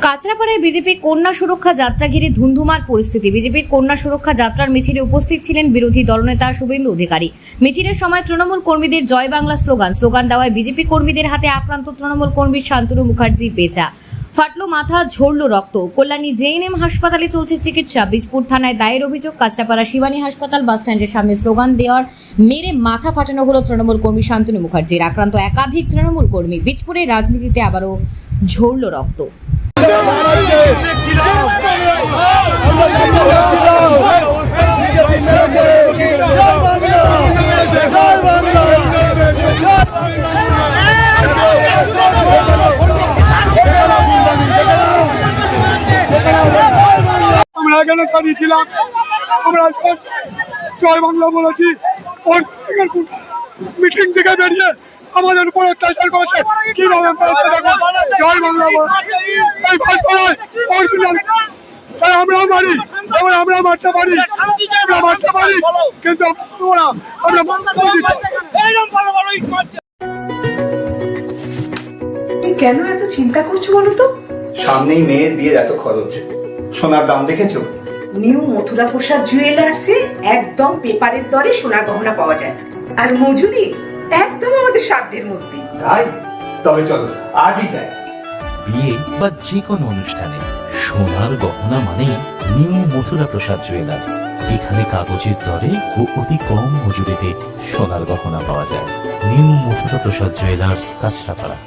কাঁচরাপাড়ায় BJP কন্যা সুরক্ষা যাত্রা ঘিরে ধুন্ধুমার পরিস্থিতি। বিজেপির কন্যা সুরক্ষা যাত্রার মিছিলে উপস্থিত ছিলেন বিরোধী দলনেতা শুভেন্দু অধিকারী। মিছিলের সময় তৃণমূল কর্মীদের জয় বাংলা স্লোগান দেওয়ায় বিজেপি কর্মীদের হাতে আক্রান্ত তৃণমূল কর্মী শান্তনু মুখার্জি বেঁচা। ফাটলো মাথা, ঝরল রক্ত। কল্যাণী জেএনএম হাসপাতালে চলছে চিকিৎসা। বীজপুর থানায় দায়ের অভিযোগ। কাঁচরাপাড়া শিবানী হাসপাতাল বাস স্ট্যান্ডের সামনে স্লোগান দেওয়ার মেরে মাথা ফাটানো হলো তৃণমূল কর্মী শান্তনু মুখার্জির। আক্রান্ত একাধিক তৃণমূল কর্মী। বীজপুরের রাজনীতিতে আবারও ঝরল রক্ত। আমরা এখানে দাঁড়িয়েছিলাম, আমরা জয় বাংলা বলেছি। মিটিং থেকে বেরিয়ে আমাদের উপর অত্যাচার করেছে। কিভাবে জয় বাংলা এই ভাষায় তাই আমরাও মারি, আমরা মারতে পারি, কিন্তু আমরা কেন এত চিন্তা করছো বলো তো? সামনেই মেয়ের বিয়ের এত খরচ, সোনার দাম দেখেছো? নিউ মথুরা প্রসাদ জুয়েলার্সে একদম পেপারের দরে সোনার গহনা পাওয়া যায়, আর মজুরি একদম আমাদের সাধ্যের মধ্যে। তাই তবে চলো আজই যাই। বিয়ে বা যে কোনো অনুষ্ঠানে সোনার গহনা মানে নিউ মথুরা প্রসাদ জুয়েলার্স। এখানে কাগজের দরে ও অতি কম মজুরিতে সোনার গহনা পাওয়া যায়। নিউ মথুরা প্রসাদ জুয়েলার্স, কাঁচরাপাড়া।